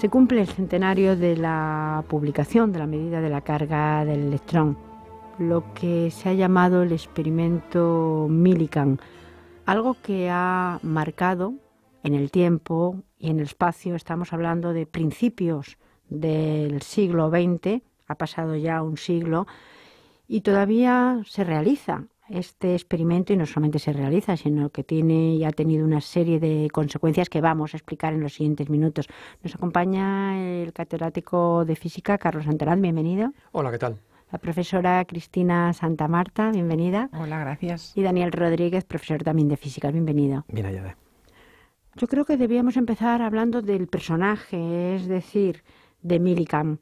Se cumple el centenario de la publicación de la medida de la carga del electrón, lo que se ha llamado el experimento Millikan, algo que ha marcado en el tiempo y en el espacio. Estamos hablando de principios del siglo XX, ha pasado ya un siglo, y todavía se realiza este experimento, y no solamente se realiza, sino que tiene y ha tenido una serie de consecuencias que vamos a explicar en los siguientes minutos. Nos acompaña el catedrático de física, Carlos Santarán, bienvenido. Hola, ¿qué tal? La profesora Cristina Santa Marta, bienvenida. Hola, gracias. Y Daniel Rodríguez, profesor también de física, bienvenido. Bien hallada. Yo creo que debíamos empezar hablando del personaje, es decir, de Millikan.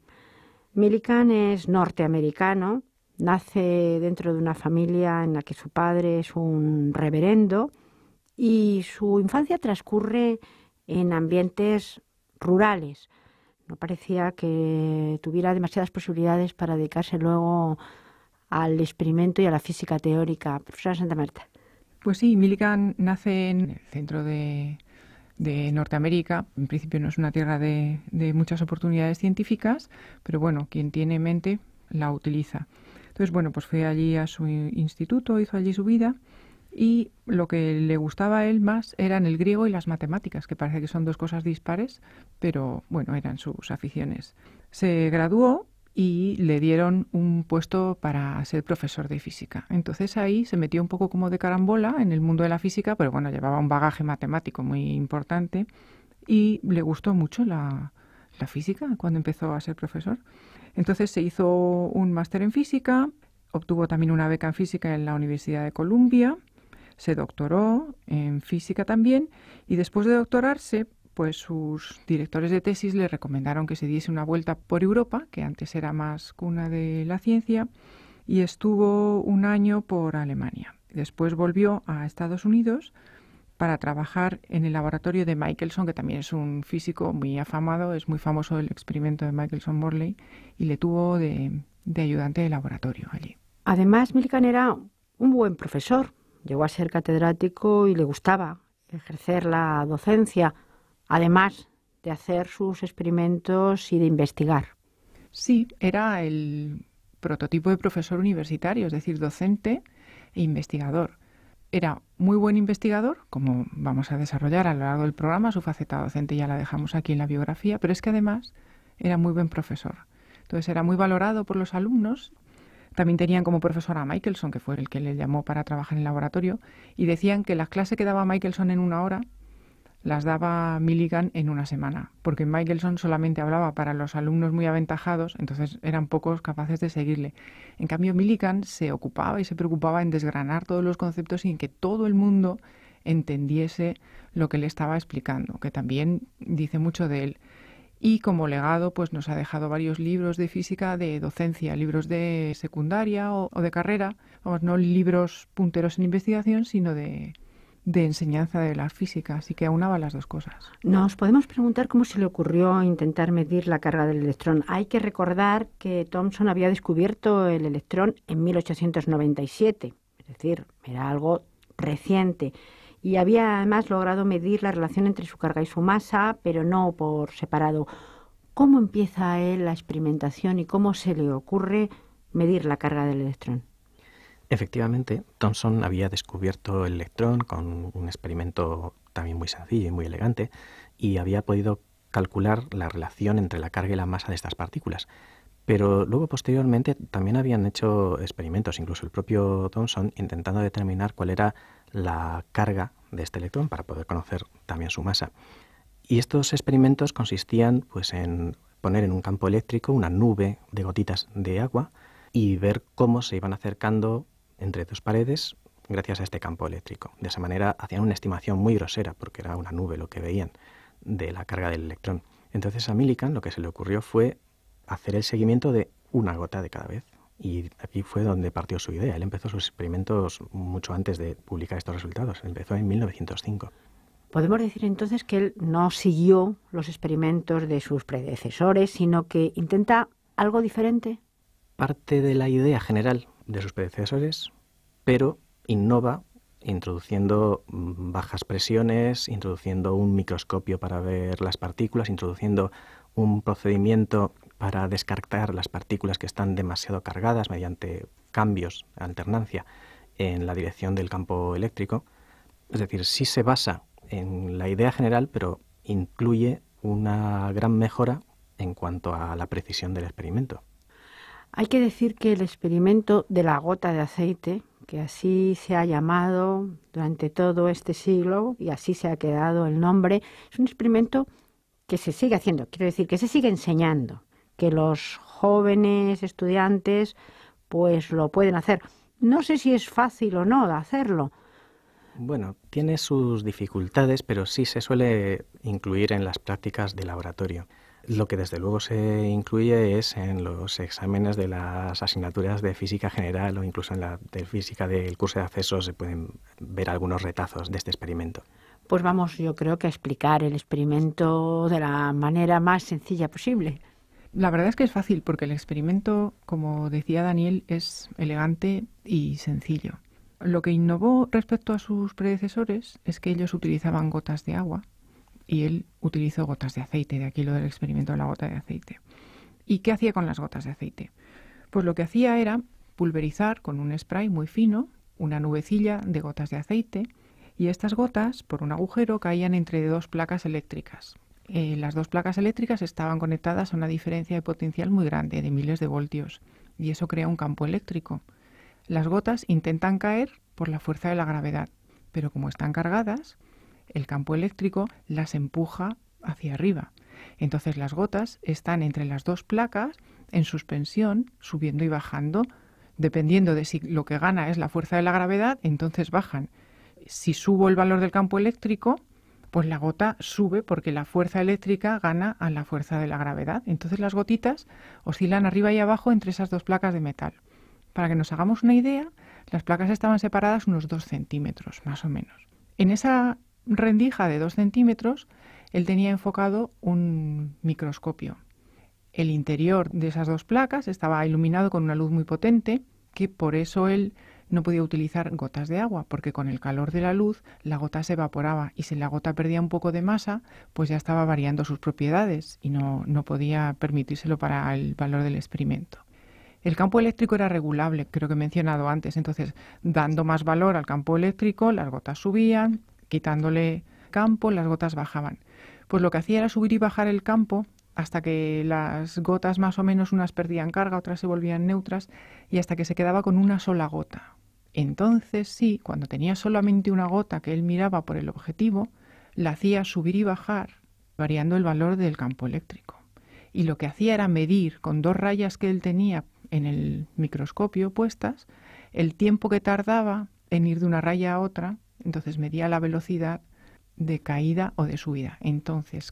Millikan es norteamericano. Nace dentro de una familia en la que su padre es un reverendo y su infancia transcurre en ambientes rurales. No parecía que tuviera demasiadas posibilidades para dedicarse luego al experimento y a la física teórica. Profesora Santa Marta. Pues sí, Millikan nace en el centro de Norteamérica. En principio no es una tierra de muchas oportunidades científicas, pero bueno, quien tiene mente la utiliza. Entonces, bueno, pues fue allí a su instituto, hizo allí su vida y lo que le gustaba a él más eran el griego y las matemáticas, que parece que son dos cosas dispares, pero bueno, eran sus aficiones. Se graduó y le dieron un puesto para ser profesor de física. Entonces ahí se metió un poco como de carambola en el mundo de la física, pero bueno, llevaba un bagaje matemático muy importante y le gustó mucho la física cuando empezó a ser profesor. Entonces se hizo un máster en física, obtuvo también una beca en física en la Universidad de Columbia, se doctoró en física también y después de doctorarse, pues sus directores de tesis le recomendaron que se diese una vuelta por Europa, que antes era más cuna de la ciencia, y estuvo un año por Alemania. Después volvió a Estados Unidos para trabajar en el laboratorio de Michelson, que también es un físico muy afamado, es muy famoso el experimento de Michelson-Morley, y le tuvo de ayudante de laboratorio allí. Además, Millikan era un buen profesor, llegó a ser catedrático y le gustaba ejercer la docencia, además de hacer sus experimentos y de investigar. Sí, era el prototipo de profesor universitario, es decir, docente e investigador. Era muy buen investigador, como vamos a desarrollar a lo largo del programa, su faceta docente ya la dejamos aquí en la biografía, pero es que además era muy buen profesor. Entonces era muy valorado por los alumnos. También tenían como profesor a Michelson, que fue el que le llamó para trabajar en el laboratorio, y decían que las clases que daba Michelson en una hora las daba Millikan en una semana, porque Michelson solamente hablaba para los alumnos muy aventajados, entonces eran pocos capaces de seguirle. En cambio, Millikan se ocupaba y se preocupaba en desgranar todos los conceptos y en que todo el mundo entendiese lo que le estaba explicando, que también dice mucho de él. Y como legado, pues nos ha dejado varios libros de física de docencia, libros de secundaria o de carrera, vamos, no libros punteros en investigación, sino de enseñanza de la física, así que aunaba las dos cosas. Nos podemos preguntar cómo se le ocurrió intentar medir la carga del electrón. Hay que recordar que Thomson había descubierto el electrón en 1897, es decir, era algo reciente, y había además logrado medir la relación entre su carga y su masa, pero no por separado. ¿Cómo empieza él la experimentación y cómo se le ocurre medir la carga del electrón? Efectivamente, Thomson había descubierto el electrón con un experimento también muy sencillo y muy elegante y había podido calcular la relación entre la carga y la masa de estas partículas. Pero luego, posteriormente, también habían hecho experimentos, incluso el propio Thomson, intentando determinar cuál era la carga de este electrón para poder conocer también su masa. Y estos experimentos consistían pues, en poner en un campo eléctrico una nube de gotitas de agua y ver cómo se iban acercando entre dos paredes gracias a este campo eléctrico. De esa manera hacían una estimación muy grosera, porque era una nube lo que veían, de la carga del electrón. Entonces a Millikan lo que se le ocurrió fue hacer el seguimiento de una gota de cada vez. Y aquí fue donde partió su idea. Él empezó sus experimentos mucho antes de publicar estos resultados. Empezó en 1905. Podemos decir entonces que él no siguió los experimentos de sus predecesores, sino que intenta algo diferente. Parte de la idea general de sus predecesores, pero innova introduciendo bajas presiones, introduciendo un microscopio para ver las partículas, introduciendo un procedimiento para descartar las partículas que están demasiado cargadas mediante cambios, alternancia, en la dirección del campo eléctrico. Es decir, sí se basa en la idea general, pero incluye una gran mejora en cuanto a la precisión del experimento. Hay que decir que el experimento de la gota de aceite, que así se ha llamado durante todo este siglo y así se ha quedado el nombre, es un experimento que se sigue haciendo, quiero decir, que se sigue enseñando, que los jóvenes estudiantes pues lo pueden hacer. No sé si es fácil o no de hacerlo. Bueno, tiene sus dificultades, pero sí se suele incluir en las prácticas de laboratorio. Lo que desde luego se incluye es en los exámenes de las asignaturas de física general o incluso en la de física del curso de acceso se pueden ver algunos retazos de este experimento. Pues vamos, yo creo que a explicar el experimento de la manera más sencilla posible. La verdad es que es fácil porque el experimento, como decía Daniel, es elegante y sencillo. Lo que innovó respecto a sus predecesores es que ellos utilizaban gotas de agua y él utilizó gotas de aceite, de aquí lo del experimento de la gota de aceite. ¿Y qué hacía con las gotas de aceite? Pues lo que hacía era pulverizar con un spray muy fino una nubecilla de gotas de aceite y estas gotas, por un agujero, caían entre dos placas eléctricas. Las dos placas eléctricas estaban conectadas a una diferencia de potencial muy grande, de miles de voltios, y eso crea un campo eléctrico. Las gotas intentan caer por la fuerza de la gravedad, pero como están cargadas, el campo eléctrico las empuja hacia arriba. Entonces las gotas están entre las dos placas en suspensión, subiendo y bajando. Dependiendo de si lo que gana es la fuerza de la gravedad, entonces bajan. Si subo el valor del campo eléctrico, pues la gota sube porque la fuerza eléctrica gana a la fuerza de la gravedad. Entonces las gotitas oscilan arriba y abajo entre esas dos placas de metal. Para que nos hagamos una idea, las placas estaban separadas unos 2 centímetros, más o menos. En esa rendija de 2 centímetros, él tenía enfocado un microscopio. El interior de esas dos placas estaba iluminado con una luz muy potente, que por eso él no podía utilizar gotas de agua, porque con el calor de la luz la gota se evaporaba y si la gota perdía un poco de masa, pues ya estaba variando sus propiedades y no podía permitírselo para el valor del experimento. El campo eléctrico era regulable, creo que he mencionado antes, entonces dando más valor al campo eléctrico, las gotas subían, quitándole campo, las gotas bajaban. Pues lo que hacía era subir y bajar el campo hasta que las gotas más o menos unas perdían carga, otras se volvían neutras y hasta que se quedaba con una sola gota. Entonces sí, cuando tenía solamente una gota que él miraba por el objetivo, la hacía subir y bajar, variando el valor del campo eléctrico. Y lo que hacía era medir con dos rayas que él tenía en el microscopio puestas, el tiempo que tardaba en ir de una raya a otra, entonces medía la velocidad de caída o de subida. Entonces,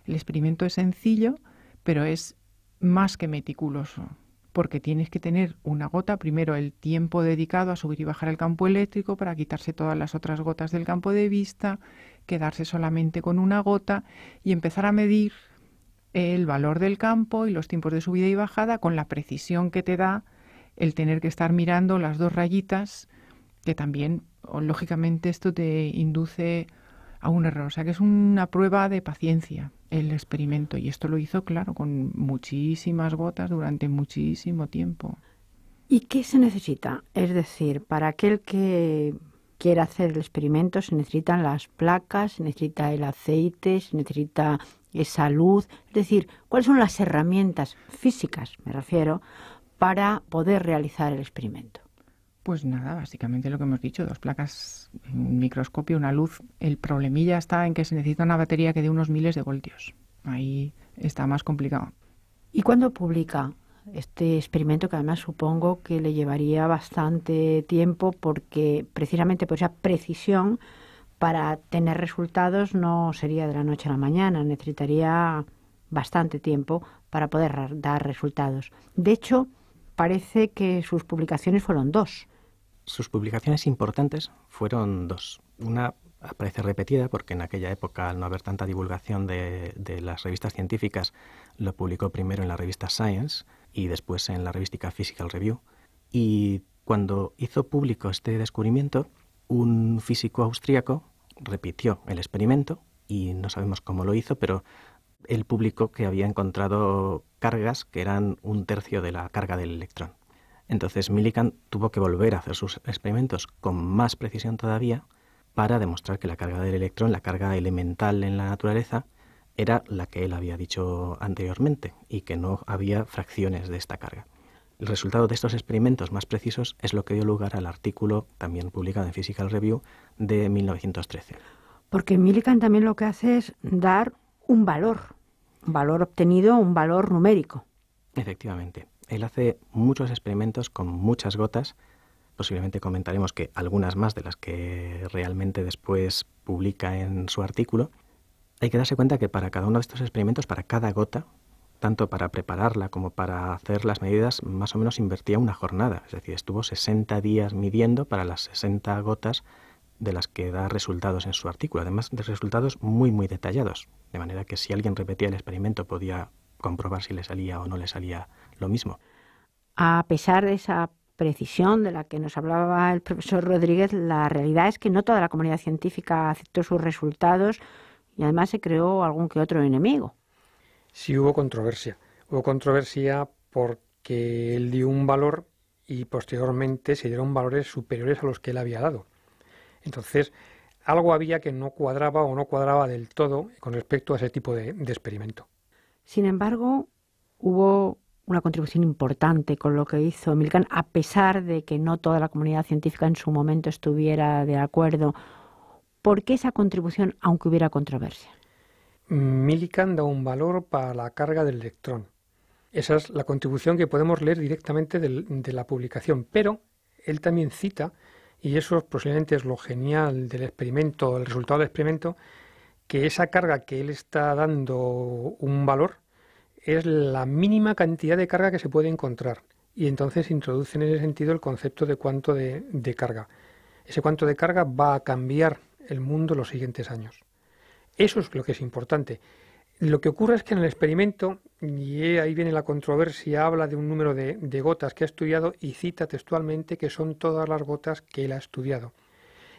el experimento es sencillo, pero es más que meticuloso, porque tienes que tener una gota, primero el tiempo dedicado a subir y bajar el campo eléctrico para quitarse todas las otras gotas del campo de vista, quedarse solamente con una gota y empezar a medir el valor del campo y los tiempos de subida y bajada con la precisión que te da el tener que estar mirando las dos rayitas, que también, lógicamente, esto te induce a un error. O sea, que es una prueba de paciencia el experimento. Y esto lo hizo, claro, con muchísimas gotas durante muchísimo tiempo. ¿Y qué se necesita? Es decir, para aquel que quiera hacer el experimento se necesitan las placas, se necesita el aceite, se necesita esa luz. Es decir, ¿cuáles son las herramientas físicas, me refiero, para poder realizar el experimento? Pues nada, básicamente lo que hemos dicho, dos placas, un microscopio, una luz. El problemilla está en que se necesita una batería que dé unos miles de voltios. Ahí está más complicado. ¿Y cuándo publica este experimento, que además supongo que le llevaría bastante tiempo porque precisamente por esa precisión para tener resultados no sería de la noche a la mañana, necesitaría bastante tiempo para poder dar resultados? De hecho, parece que sus publicaciones fueron 2. Sus publicaciones importantes fueron 2. Una aparece repetida porque en aquella época, al no haber tanta divulgación de las revistas científicas, lo publicó primero en la revista Science y después en la revista Physical Review. Y cuando hizo público este descubrimiento, un físico austríaco repitió el experimento y no sabemos cómo lo hizo, pero Él publicó que había encontrado cargas que eran 1/3 de la carga del electrón. Entonces Millikan tuvo que volver a hacer sus experimentos con más precisión todavía para demostrar que la carga del electrón, la carga elemental en la naturaleza, era la que él había dicho anteriormente y que no había fracciones de esta carga. El resultado de estos experimentos más precisos es lo que dio lugar al artículo también publicado en Physical Review de 1913. Porque Millikan también lo que hace es dar un valor obtenido, un valor numérico. Efectivamente. Él hace muchos experimentos con muchas gotas. Posiblemente comentaremos que algunas más de las que realmente después publica en su artículo. Hay que darse cuenta que para cada uno de estos experimentos, para cada gota, tanto para prepararla como para hacer las medidas, más o menos invertía una jornada. Es decir, estuvo 60 días midiendo para las 60 gotas de las que da resultados en su artículo. Además de resultados muy, muy detallados. De manera que si alguien repetía el experimento podía comprobar si le salía o no le salía lo mismo. A pesar de esa precisión de la que nos hablaba el profesor Rodríguez, la realidad es que no toda la comunidad científica aceptó sus resultados y además se creó algún que otro enemigo. Sí hubo controversia. Hubo controversia porque él dio un valor y posteriormente se dieron valores superiores a los que él había dado. Entonces, algo había que no cuadraba o no cuadraba del todo con respecto a ese tipo de experimento. Sin embargo, hubo una contribución importante con lo que hizo Millikan, a pesar de que no toda la comunidad científica en su momento estuviera de acuerdo. ¿Por qué esa contribución, aunque hubiera controversia? Millikan da un valor para la carga del electrón. Esa es la contribución que podemos leer directamente de la publicación, pero él también cita, y eso posiblemente es lo genial del experimento, el resultado del experimento, que esa carga que él está dando un valor es la mínima cantidad de carga que se puede encontrar. Y entonces introduce en ese sentido el concepto de cuánto de carga. Ese cuánto de carga va a cambiar el mundo en los siguientes años. Eso es lo que es importante. Lo que ocurre es que en el experimento, y ahí viene la controversia, habla de un número de gotas que ha estudiado y cita textualmente que son todas las gotas que él ha estudiado.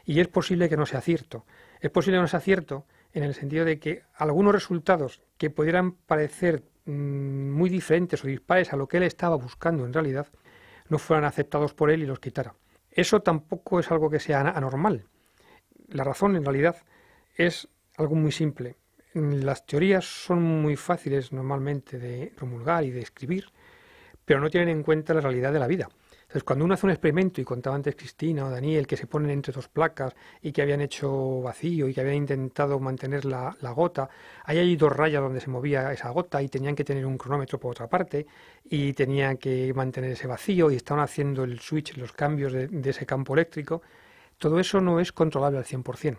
Y es posible que no sea cierto. Es posible que no sea cierto en el sentido de que algunos resultados que pudieran parecer muy diferentes o dispares a lo que él estaba buscando en realidad, no fueran aceptados por él y los quitara. Eso tampoco es algo que sea anormal. La razón en realidad es algo muy simple. Las teorías son muy fáciles normalmente de promulgar y de escribir, pero no tienen en cuenta la realidad de la vida. Entonces, cuando uno hace un experimento, y contaba antes Cristina o Daniel, que se ponen entre dos placas y que habían hecho vacío y que habían intentado mantener la gota, ahí hay 2 rayas donde se movía esa gota y tenían que tener un cronómetro por otra parte y tenían que mantener ese vacío y estaban haciendo el switch, los cambios de ese campo eléctrico. Todo eso no es controlable al 100%.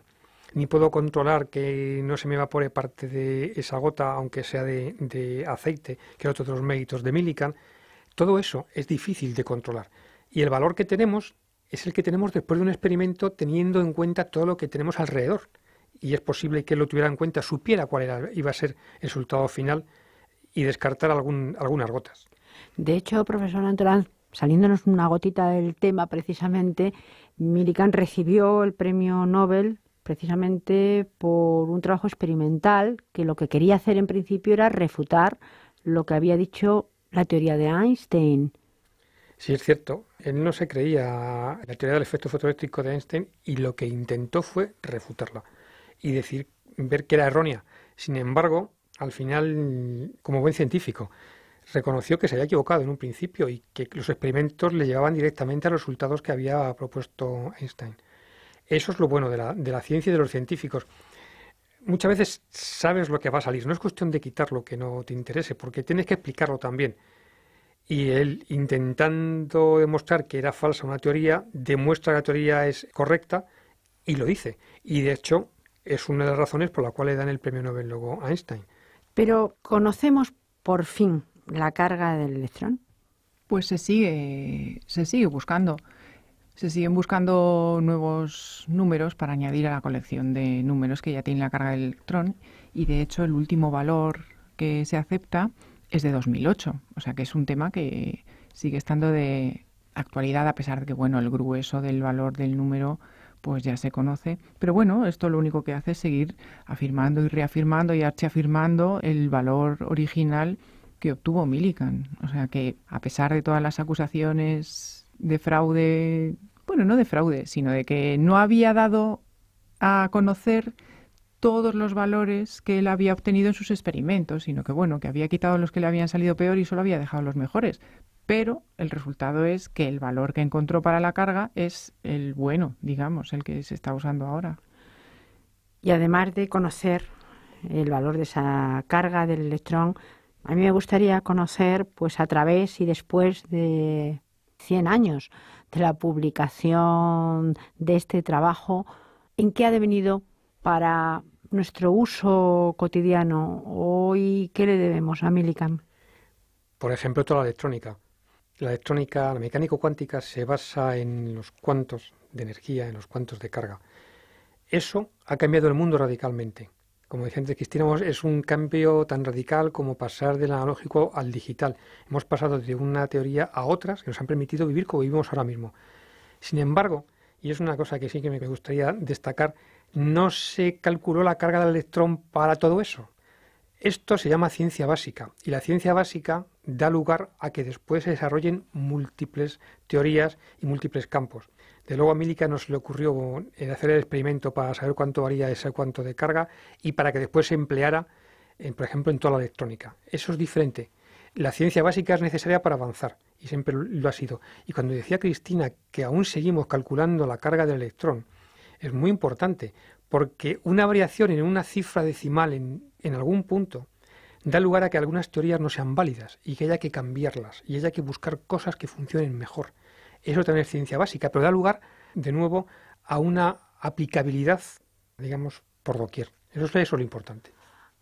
Ni puedo controlar que no se me evapore parte de esa gota, aunque sea de aceite, que es otro de los méritos de Millikan. Todo eso es difícil de controlar. Y el valor que tenemos es el que tenemos después de un experimento teniendo en cuenta todo lo que tenemos alrededor. Y es posible que él lo tuviera en cuenta, supiera cuál iba a ser el resultado final y descartar algunas gotas. De hecho, profesor Antorán, saliéndonos una gotita del tema precisamente, Millikan recibió el premio Nobel precisamente por un trabajo experimental que lo que quería hacer en principio era refutar lo que había dicho la teoría de Einstein. Sí, es cierto. Él no se creía la teoría del efecto fotoeléctrico de Einstein y lo que intentó fue refutarla y ver que era errónea. Sin embargo, al final, como buen científico, reconoció que se había equivocado en un principio y que los experimentos le llevaban directamente a los resultados que había propuesto Einstein. Eso es lo bueno de la ciencia y de los científicos. Muchas veces sabes lo que va a salir. No es cuestión de quitar lo que no te interese, porque tienes que explicarlo también. Y él, intentando demostrar que era falsa una teoría, demuestra que la teoría es correcta y lo dice. Y de hecho, es una de las razones por la cual le dan el premio Nobel luego a Einstein. Pero ¿conocemos por fin la carga del electrón? Pues se sigue buscando. Se siguen buscando nuevos números para añadir a la colección de números que ya tiene la carga del electrón y de hecho el último valor que se acepta es de 2008, o sea que es un tema que sigue estando de actualidad a pesar de que bueno, el grueso del valor del número pues ya se conoce. Pero bueno, esto lo único que hace es seguir afirmando y reafirmando y archiafirmando el valor original que obtuvo Millikan. O sea que, a pesar de todas las acusaciones de fraude, bueno, no de fraude, sino de que no había dado a conocer todos los valores que él había obtenido en sus experimentos, sino que bueno, que había quitado los que le habían salido peor y solo había dejado los mejores. Pero el resultado es que el valor que encontró para la carga es el bueno, digamos, el que se está usando ahora. Y además de conocer el valor de esa carga del electrón, a mí me gustaría conocer, pues a través y después de 100 años de la publicación de este trabajo, en qué ha devenido para nuestro uso cotidiano. Hoy, ¿qué le debemos a Millikan? Por ejemplo, toda la electrónica. La electrónica, la mecánica cuántica se basa en los cuantos de energía, en los cuantos de carga. Eso ha cambiado el mundo radicalmente. Como decía antes Cristina, es un cambio tan radical como pasar del analógico al digital. Hemos pasado de una teoría a otras que nos han permitido vivir como vivimos ahora mismo. Sin embargo, y es una cosa que sí que me gustaría destacar, no se calculó la carga del electrón para todo eso. Esto se llama ciencia básica, y la ciencia básica da lugar a que después se desarrollen múltiples teorías y múltiples campos. De luego a Millikan no se le ocurrió hacer el experimento para saber cuánto varía ese cuánto de carga y para que después se empleara, por ejemplo, en toda la electrónica. Eso es diferente. La ciencia básica es necesaria para avanzar, y siempre lo ha sido. Y cuando decía Cristina que aún seguimos calculando la carga del electrón, es muy importante, porque una variación en una cifra decimal en algún punto da lugar a que algunas teorías no sean válidas y que haya que cambiarlas y haya que buscar cosas que funcionen mejor. Eso también es ciencia básica, pero da lugar, de nuevo, a una aplicabilidad, digamos, por doquier. Eso es lo importante.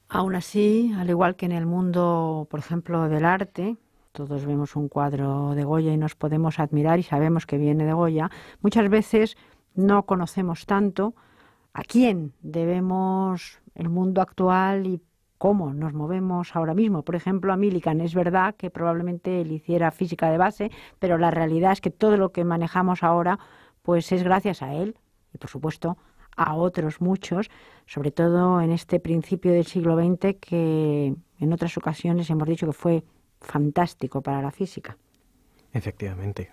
Aún así, al igual que en el mundo, por ejemplo, del arte, todos vemos un cuadro de Goya y nos podemos admirar y sabemos que viene de Goya, muchas veces no conocemos tanto a quién debemos el mundo actual y cómo nos movemos ahora mismo. Por ejemplo, a Millikan es verdad que probablemente él hiciera física de base, pero la realidad es que todo lo que manejamos ahora pues es gracias a él y, por supuesto, a otros muchos, sobre todo en este principio del siglo XX que en otras ocasiones hemos dicho que fue fantástico para la física. Efectivamente.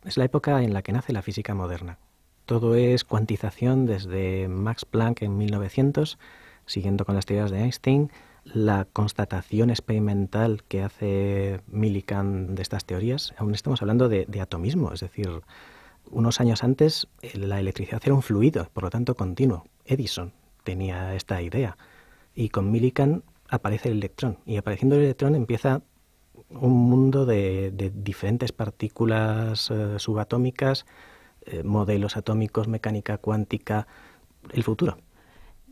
Es la época en la que nace la física moderna. Todo es cuantización desde Max Planck en 1900, siguiendo con las teorías de Einstein, la constatación experimental que hace Millikan de estas teorías. Aún estamos hablando de atomismo, es decir, unos años antes la electricidad era un fluido, por lo tanto continuo. Edison tenía esta idea y con Millikan aparece el electrón y apareciendo el electrón empieza un mundo de diferentes partículas subatómicas, modelos atómicos, mecánica cuántica, el futuro.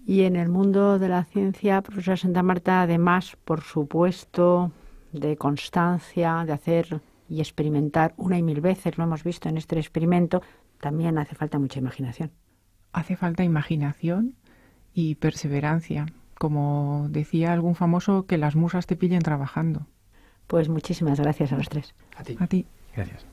Y en el mundo de la ciencia, profesora Santa Marta, además, por supuesto, de constancia, de hacer y experimentar una y mil veces, lo hemos visto en este experimento, también hace falta mucha imaginación. Hace falta imaginación y perseverancia. Como decía algún famoso, que las musas te pillen trabajando. Pues muchísimas gracias a los tres. A ti. A ti. Gracias.